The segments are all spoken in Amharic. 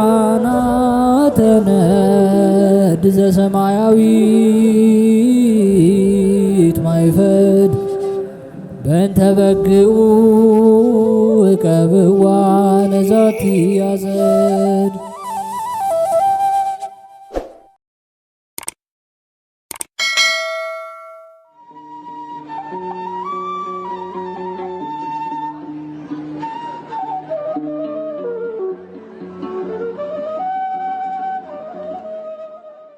ሊቃናተ ነድ ዘሰማያዊት ማይፈድ በእንተ በግዑ እቀብዋ ነዛቲ ያዘድ።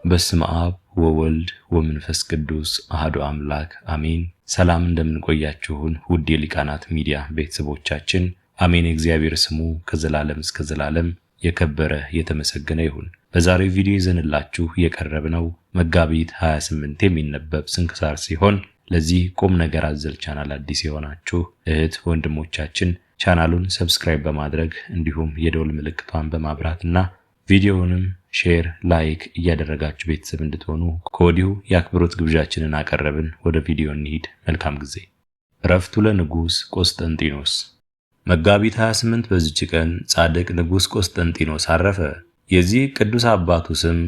በስመ አብ ወወልድ ወመንፈስ ቅዱስ አሐዱ አምላክ አሜን። ሰላም እንደምንቆያችሁን ውድ የሊቃናት ሚዲያ ቤተሰቦቻችን፣ አሜን። እግዚአብሔር ስሙ ከዘላለም እስከ ዘላለም የከበረ የተመሰገነ ይሁን። በዛሬው ቪዲዮ ይዘንላችሁ የቀረብነው መጋቢት 28 የሚነበብ ስንክሳር ሲሆን ለዚህ ቁም ነገር አዘል ቻናል አዲስ የሆናችሁ እህት ወንድሞቻችን ቻናሉን ሰብስክራይብ በማድረግ እንዲሁም የደወል ምልክቷን በማብራትና ቪዲዮውንም ሼር ላይክ እያደረጋችሁ ቤተሰብ እንድትሆኑ ከወዲሁ የአክብሮት ግብዣችንን አቀረብን። ወደ ቪዲዮ እንሂድ። መልካም ጊዜ። ዕረፍቱ ለንጉሥ ቆስጠንጢኖስ። መጋቢት 28 በዚች ቀን ጻድቅ ንጉሥ ቆስጠንጢኖስ አረፈ። የዚህ ቅዱስ አባቱ ስም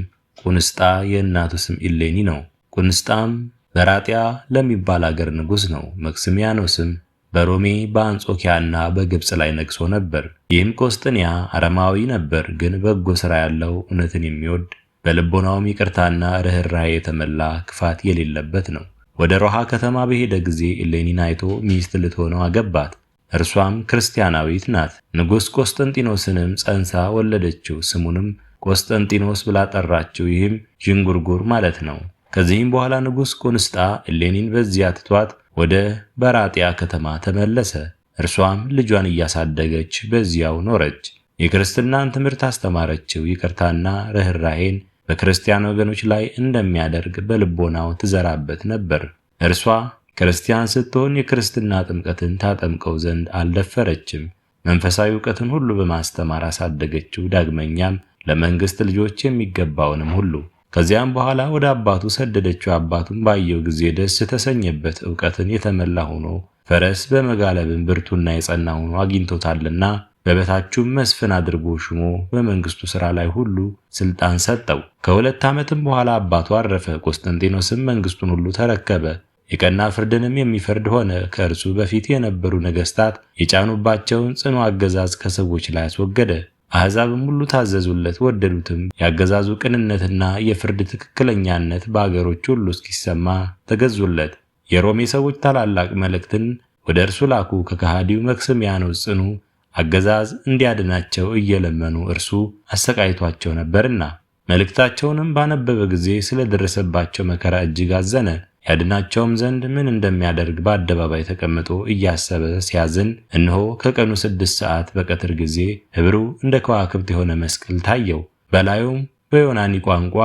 ቁንስጣ የእናቱ ስም ኢሌኒ ነው። ቁንስጣም በራጢያ ለሚባል አገር ንጉሥ ነው። መክስሚያኖስም በሮሜ በአንጾኪያና በግብጽ ላይ ነግሶ ነበር። ይህም ቆስጥንያ አረማዊ ነበር፣ ግን በጎ ሥራ ያለው እውነትን የሚወድ በልቦናውም ይቅርታና ርኅራኄ የተመላ ክፋት የሌለበት ነው። ወደ ሮሃ ከተማ በሄደ ጊዜ ኢሌኒን አይቶ ሚስት ልትሆነው አገባት። እርሷም ክርስቲያናዊት ናት። ንጉሥ ቆስጠንጢኖስንም ጸንሳ ወለደችው። ስሙንም ቆስጠንጢኖስ ብላ ጠራችው። ይህም ዥንጉርጉር ማለት ነው። ከዚህም በኋላ ንጉሥ ቁንስጣ ኢሌኒን በዚያ ትቷት ወደ በራጢያ ከተማ ተመለሰ። እርሷም ልጇን እያሳደገች በዚያው ኖረች። የክርስትናን ትምህርት አስተማረችው። ይቅርታና ርኅራኄን በክርስቲያን ወገኖች ላይ እንደሚያደርግ በልቦናው ትዘራበት ነበር። እርሷ ክርስቲያን ስትሆን የክርስትና ጥምቀትን ታጠምቀው ዘንድ አልደፈረችም። መንፈሳዊ ዕውቀትን ሁሉ በማስተማር አሳደገችው። ዳግመኛም ለመንግሥት ልጆች የሚገባውንም ሁሉ። ከዚያም በኋላ ወደ አባቱ ሰደደችው። አባቱም ባየው ጊዜ ደስ ተሰኘበት። ዕውቀትን የተመላ ሆኖ ፈረስ በመጋለብን ብርቱና የጸና ሆኖ አግኝቶታልና በበታቹም መስፍን አድርጎ ሹሞ በመንግስቱ ሥራ ላይ ሁሉ ስልጣን ሰጠው። ከ2 ዓመትም በኋላ አባቱ አረፈ። ቆስጠንጢኖስም መንግስቱን ሁሉ ተረከበ። የቀና ፍርድንም የሚፈርድ ሆነ። ከእርሱ በፊት የነበሩ ነገሥታት የጫኑባቸውን ጽኑ አገዛዝ ከሰዎች ላይ አስወገደ። አሕዛብም ሁሉ ታዘዙለት፣ ወደዱትም። ያገዛዙ ቅንነትና የፍርድ ትክክለኛነት በአገሮች ሁሉ እስኪሰማ ተገዙለት። የሮሜ ሰዎች ታላላቅ መልእክትን ወደ እርሱ ላኩ። ከከሃዲው መክስሚያኖስ ጽኑ አገዛዝ እንዲያድናቸው እየለመኑ እርሱ አሰቃይቷቸው ነበርና። መልእክታቸውንም ባነበበ ጊዜ ስለደረሰባቸው መከራ እጅግ አዘነ። ያድናቸውም ዘንድ ምን እንደሚያደርግ በአደባባይ ተቀምጦ እያሰበ ሲያዝን፣ እነሆ ከቀኑ 6 ሰዓት በቀትር ጊዜ ኅብሩ እንደ ከዋክብት የሆነ መስቀል ታየው። በላዩም በዮናኒ ቋንቋ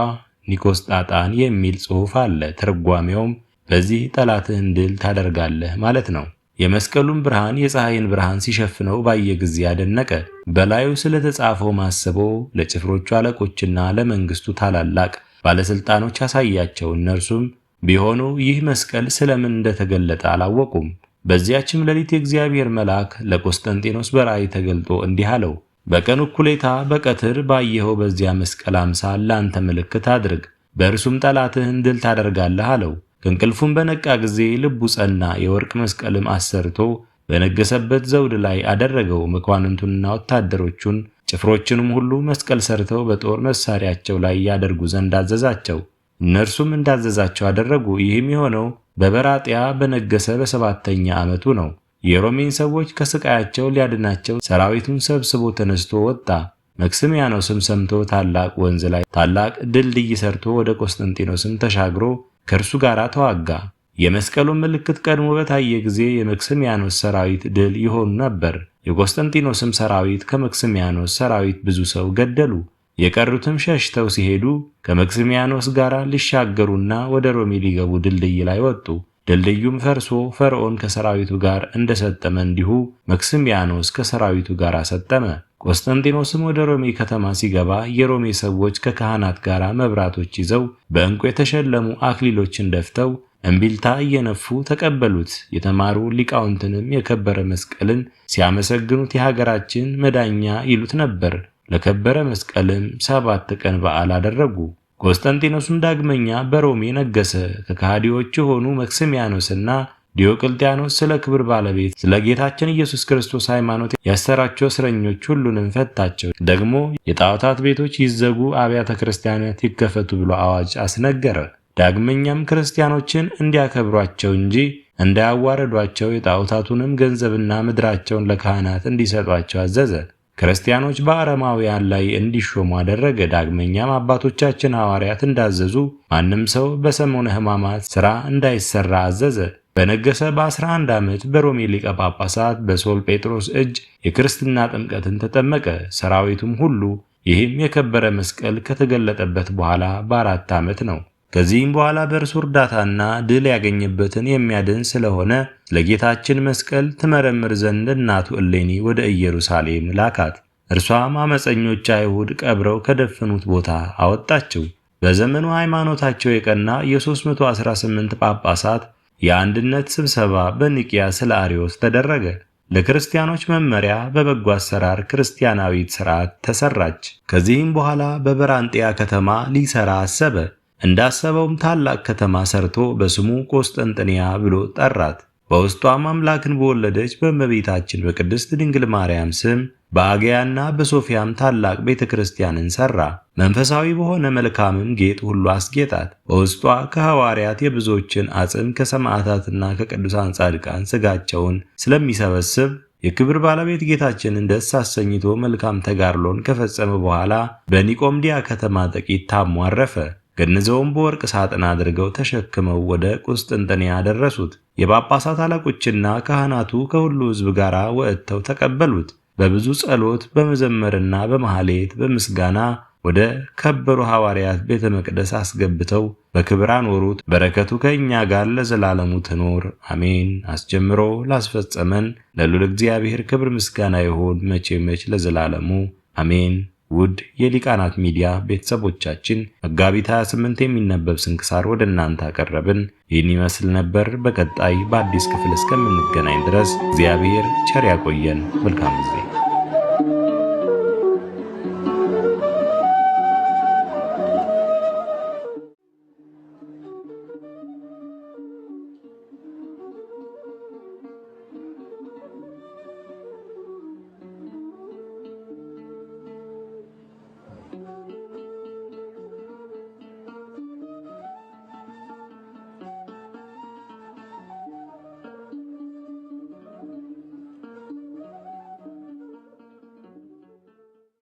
ኒኮስጣጣን የሚል ጽሑፍ አለ። ትርጓሜውም በዚህ ጠላትህን ድል ታደርጋለህ ማለት ነው። የመስቀሉን ብርሃን የፀሐይን ብርሃን ሲሸፍነው ባየ ጊዜ አደነቀ። በላዩ ስለተጻፈው ማሰቦ ለጭፍሮቹ አለቆችና ለመንግስቱ ታላላቅ ባለስልጣኖች አሳያቸው። እነርሱም ቢሆኑ ይህ መስቀል ስለምን እንደተገለጠ አላወቁም። በዚያችም ሌሊት የእግዚአብሔር መልአክ ለቆስጠንጢኖስ በራእይ ተገልጦ እንዲህ አለው፣ በቀን እኩሌታ በቀትር ባየኸው በዚያ መስቀል አምሳል ለአንተ ምልክት አድርግ፣ በእርሱም ጠላትህን ድል ታደርጋለህ አለው። ከእንቅልፉም በነቃ ጊዜ ልቡ ጸና። የወርቅ መስቀልም አሰርቶ በነገሰበት ዘውድ ላይ አደረገው። መኳንንቱንና ወታደሮቹን ጭፍሮችንም ሁሉ መስቀል ሰርተው በጦር መሳሪያቸው ላይ ያደርጉ ዘንድ አዘዛቸው። እነርሱም እንዳዘዛቸው አደረጉ። ይህም የሆነው በበራጢያ በነገሰ በ7ኛ ዓመቱ ነው። የሮሜን ሰዎች ከስቃያቸው ሊያድናቸው ሰራዊቱን ሰብስቦ ተነስቶ ወጣ። መክስሚያኖስም ሰምቶ ታላቅ ወንዝ ላይ ታላቅ ድልድይ ሰርቶ ወደ ቆስጠንጢኖስም ተሻግሮ ከእርሱ ጋር ተዋጋ። የመስቀሉን ምልክት ቀድሞ በታየ ጊዜ የመክስሚያኖስ ሰራዊት ድል ይሆኑ ነበር። የቆስጠንጢኖስም ሰራዊት ከመክስሚያኖስ ሰራዊት ብዙ ሰው ገደሉ። የቀሩትም ሸሽተው ሲሄዱ ከመክስሚያኖስ ጋር ሊሻገሩና ወደ ሮሜ ሊገቡ ድልድይ ላይ ወጡ። ድልድዩም ፈርሶ ፈርዖን ከሰራዊቱ ጋር እንደሰጠመ እንዲሁ መክስሚያኖስ ከሰራዊቱ ጋር ሰጠመ። ቆስጠንጢኖስም ወደ ሮሜ ከተማ ሲገባ የሮሜ ሰዎች ከካህናት ጋር መብራቶች ይዘው በዕንቁ የተሸለሙ አክሊሎችን ደፍተው እምቢልታ እየነፉ ተቀበሉት። የተማሩ ሊቃውንትንም የከበረ መስቀልን ሲያመሰግኑት የሀገራችን መዳኛ ይሉት ነበር። ለከበረ መስቀልም 7 ቀን በዓል አደረጉ። ቆስጠንጢኖስም ዳግመኛ በሮሜ ነገሰ። ከከሃዲዎች የሆኑ መክስሚያኖስና ዲዮቅልጥያኖስ ስለ ክብር ባለቤት ስለ ጌታችን ኢየሱስ ክርስቶስ ሃይማኖት ያሰራቸው እስረኞች ሁሉንም ፈታቸው። ደግሞ የጣዖታት ቤቶች ይዘጉ፣ አብያተ ክርስቲያናት ይከፈቱ ብሎ አዋጅ አስነገረ። ዳግመኛም ክርስቲያኖችን እንዲያከብሯቸው እንጂ እንዳያዋረዷቸው የጣዖታቱንም ገንዘብና ምድራቸውን ለካህናት እንዲሰጧቸው አዘዘ። ክርስቲያኖች በአረማውያን ላይ እንዲሾሙ አደረገ። ዳግመኛም አባቶቻችን ሐዋርያት እንዳዘዙ ማንም ሰው በሰሞነ ሕማማት ሥራ እንዳይሰራ አዘዘ። በነገሰ በ11 ዓመት በሮሜ ሊቀ ጳጳሳት በሶል ጴጥሮስ እጅ የክርስትና ጥምቀትን ተጠመቀ። ሰራዊቱም ሁሉ። ይህም የከበረ መስቀል ከተገለጠበት በኋላ በ4 ዓመት ነው። ከዚህም በኋላ በእርሱ እርዳታና ድል ያገኘበትን የሚያድን ስለሆነ ለጌታችን መስቀል ትመረምር ዘንድ እናቱ እሌኒ ወደ ኢየሩሳሌም ላካት። እርሷም አመፀኞች አይሁድ ቀብረው ከደፈኑት ቦታ አወጣችው። በዘመኑ ሃይማኖታቸው የቀና የ318 ጳጳሳት የአንድነት ስብሰባ በኒቅያ ስለ አርዮስ ተደረገ። ለክርስቲያኖች መመሪያ በበጎ አሰራር ክርስቲያናዊት ሥርዓት ተሰራች። ከዚህም በኋላ በበራንጤያ ከተማ ሊሰራ አሰበ። እንዳሰበውም ታላቅ ከተማ ሰርቶ በስሙ ቆስጠንጥንያ ብሎ ጠራት። በውስጧም አምላክን በወለደች በእመቤታችን በቅድስት ድንግል ማርያም ስም በአገያና በሶፊያም ታላቅ ቤተክርስቲያንን ሰራ። መንፈሳዊ በሆነ መልካምም ጌጥ ሁሉ አስጌጣት። በውስጧ ከሐዋርያት የብዙዎችን አጽም ከሰማዕታትና ከቅዱሳን ጻድቃን ሥጋቸውን ስለሚሰበስብ የክብር ባለቤት ጌታችንን ደስ አሰኝቶ መልካም ተጋድሎን ከፈጸመ በኋላ በኒቆምዲያ ከተማ ጥቂት ታሞ አረፈ። ገንዘውም በወርቅ ሳጥን አድርገው ተሸክመው ወደ ቁስጥንጥንያ ደረሱት። የጳጳሳት አለቆችና ካህናቱ ከሁሉ ሕዝብ ጋር ወጥተው ተቀበሉት። በብዙ ጸሎት በመዘመርና በመሐሌት በምስጋና ወደ ከበሩ ሐዋርያት ቤተ መቅደስ አስገብተው በክብር አኖሩት። በረከቱ ከእኛ ጋር ለዘላለሙ ትኖር አሜን። አስጀምሮ ላስፈጸመን ለልዑል እግዚአብሔር ክብር ምስጋና ይሁን መቼ ለዘላለሙ አሜን። ውድ የሊቃናት ሚዲያ ቤተሰቦቻችን መጋቢት 28 የሚነበብ ስንክሳር ወደ እናንተ አቀረብን። ይህን ይመስል ነበር። በቀጣይ በአዲስ ክፍል እስከምንገናኝ ድረስ እግዚአብሔር ቸር ያቆየን። መልካም ጊዜ